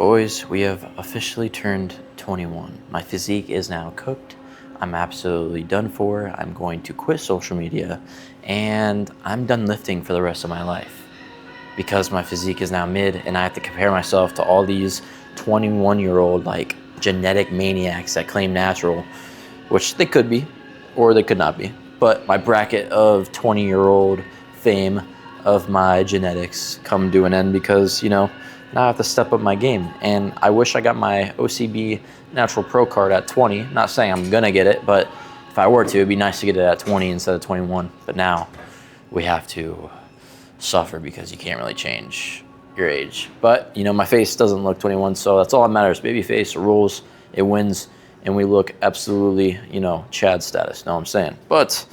Boys, we have officially turned 21. My physique is now cooked. I'm absolutely done for. I'm going to quit social media and I'm done lifting for the rest of my life because my physique is now mid and I have to compare myself to all these 21-year-old like genetic maniacs that claim natural, which they could be or they could not be. But my bracket of 20-year-old fame of my genetics come to an end because, now I have to step up my game. And I wish I got my OCB Natural Pro card at 20. Not saying I'm gonna get it, but if I were to, it'd be nice to get it at 20 instead of 21. But now we have to suffer because you can't really change your age. But my face doesn't look 21, so that's all that matters. Baby face rules, it wins, and we look absolutely, Chad status, know what I'm saying? But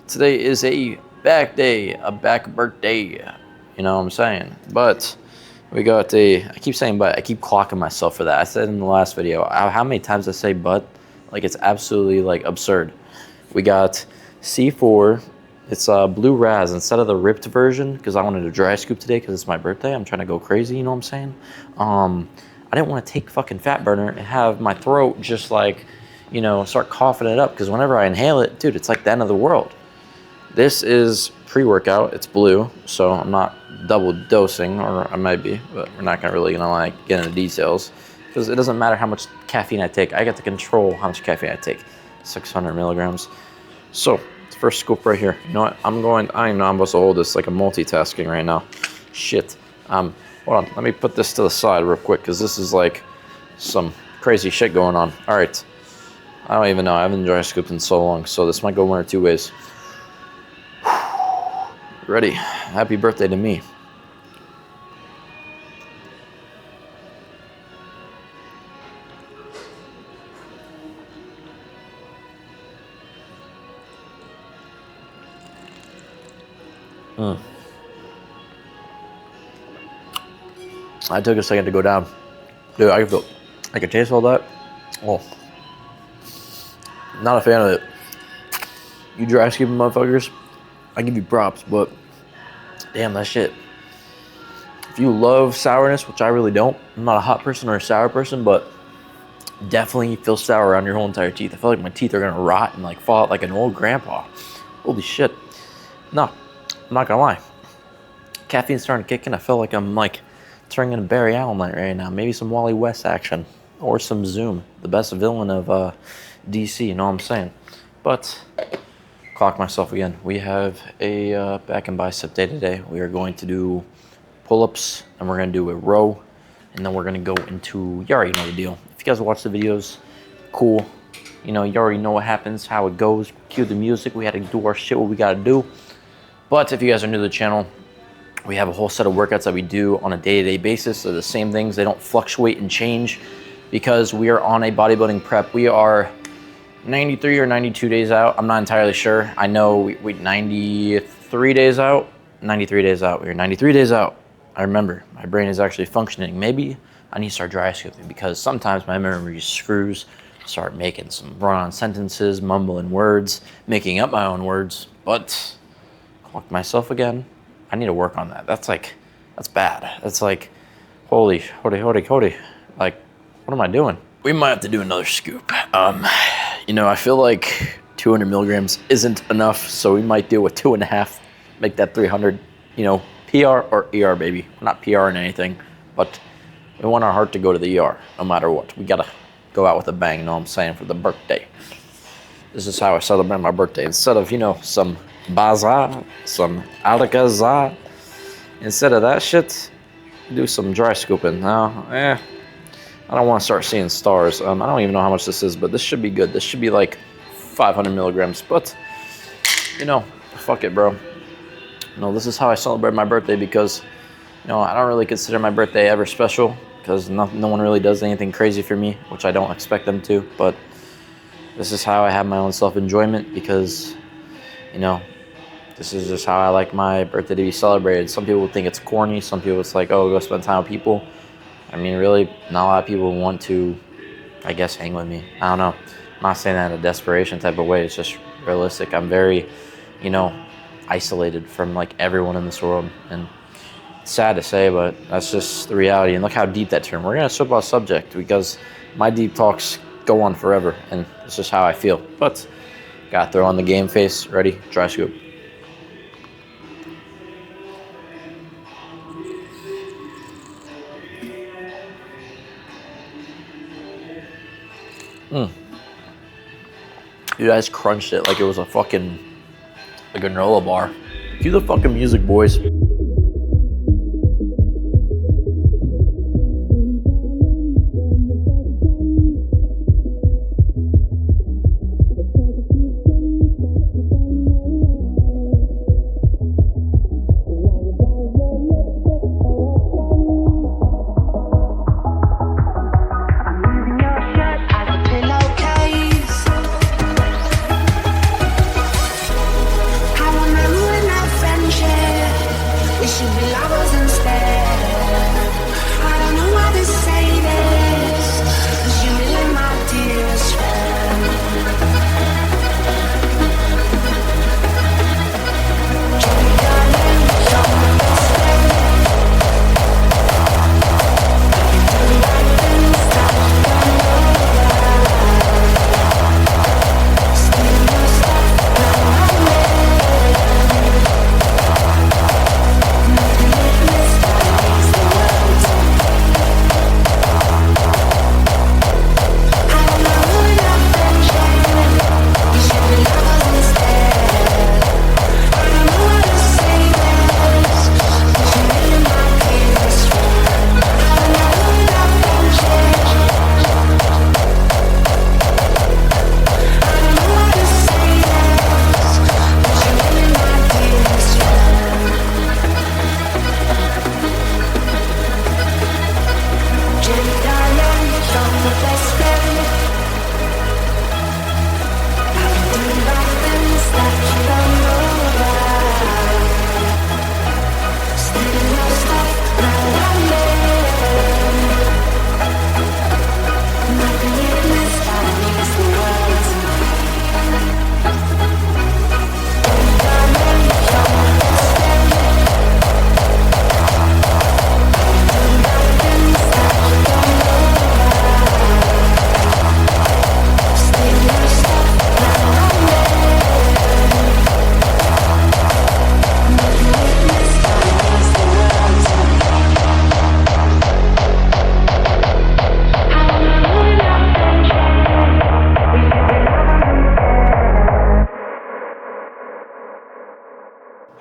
today is a back day, a back birthday, you know what I'm saying? But we got I keep saying but, I keep clocking myself for that. I said in the last video, how many times I say but, like it's absolutely like absurd. We got C4, it's blue raz instead of the ripped version because I wanted a dry scoop today because it's my birthday. I'm trying to go crazy, you know what I'm saying? I didn't want to take fucking fat burner and have my throat just like, start coughing it up because whenever I inhale it, dude, it's like the end of the world. This is pre-workout, it's blue, so I'm not double dosing, or I might be, but we're not really gonna like get into details because it doesn't matter how much caffeine I take. I get to control how much caffeine I take, 600 milligrams. So first scoop right here. You know what? I don't even know I'm supposed to hold this like I'm multitasking right now. Shit. Hold on. Let me put this to the side real quick because this is like some crazy shit going on. All right. I don't even know. I haven't dry scooped in so long, so this might go one or two ways. Ready. Happy birthday to me. I took a second to go down. Dude, I can taste all that. Oh. Not a fan of it. You dry scooping motherfuckers, I give you props, but damn, that shit. If you love sourness, which I really don't, I'm not a hot person or a sour person, but definitely feel sour around your whole entire teeth. I feel like my teeth are gonna rot and like fall out like an old grandpa. Holy shit. No, I'm not gonna lie. Caffeine's starting to kick in. I feel like I'm like turning into Barry Allen right now. Maybe some Wally West action or some Zoom, the best villain of DC, you know what I'm saying? But clock myself again. We have a back and bicep day today. We are going to do pull-ups and we're gonna do a row and then we're gonna go into, you already know the deal. If you guys watch the videos, cool. You already know what happens, how it goes. Cue the music, we had to do our shit, what we gotta do. But if you guys are new to the channel, we have a whole set of workouts that we do on a day-to-day basis. They're the same things, they don't fluctuate and change because we are on a bodybuilding prep. We are 93 or 92 days out. I'm not entirely sure. I know we 93 days out. 93 days out. We're 93 days out. I remember. My brain is actually functioning. Maybe I need to start dry scooping because sometimes my memory screws. Start making some run-on sentences, mumbling words, making up my own words. But clock myself again. I need to work on that. That's bad. That's like, holy. Like, what am I doing? We might have to do another scoop. I feel like 200 milligrams isn't enough, so we might deal with 2.5, make that 300, PR or ER, baby. We're not PR in anything, but we want our heart to go to the ER, no matter what. We gotta go out with a bang, you know what I'm saying, for the birthday. This is how I celebrate my birthday. Instead of, some bazaar, some alakazar, instead of that shit, do some dry scooping. Now, I don't want to start seeing stars. I don't even know how much this is, but this should be good. This should be like 500 milligrams, but fuck it, bro. This is how I celebrate my birthday because, I don't really consider my birthday ever special because no one really does anything crazy for me, which I don't expect them to, but this is how I have my own self-enjoyment because, this is just how I like my birthday to be celebrated. Some people think it's corny. Some people it's like, oh, go spend time with people. I mean, really, not a lot of people want to, I guess, hang with me. I don't know. I'm not saying that in a desperation type of way. It's just realistic. I'm very, isolated from like everyone in this world. And It's sad to say, but that's just the reality. And look how deep that turned. We're gonna switch off subject because my deep talks go on forever, and it's just how I feel. But gotta throw on the game face. Ready? Dry scoop. You guys crunched it like it was a granola bar. Cue the fucking music, boys.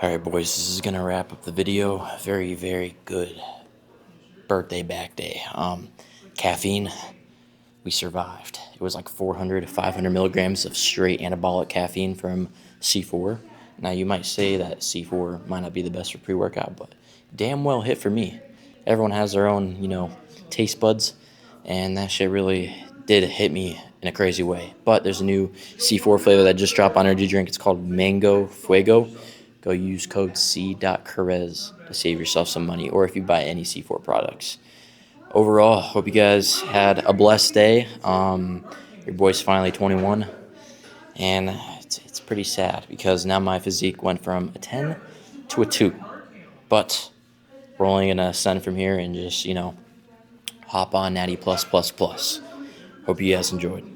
Alright boys, this is gonna wrap up the video. Very, very good birthday back day. Caffeine, we survived. It was like 400 to 500 milligrams of straight anabolic caffeine from C4. Now you might say that C4 might not be the best for pre-workout, but damn well hit for me. Everyone has their own, taste buds, and that shit really did hit me in a crazy way. But there's a new C4 flavor that just dropped on energy drink. It's called Mango Fuego. Go use code C.Carez to save yourself some money, or if you buy any C4 products. Overall, hope you guys had a blessed day. Your boy's finally 21, and it's pretty sad because now my physique went from a 10 to a 2. But we're only going to ascend from here and just, hop on Natty+++. Hope you guys enjoyed.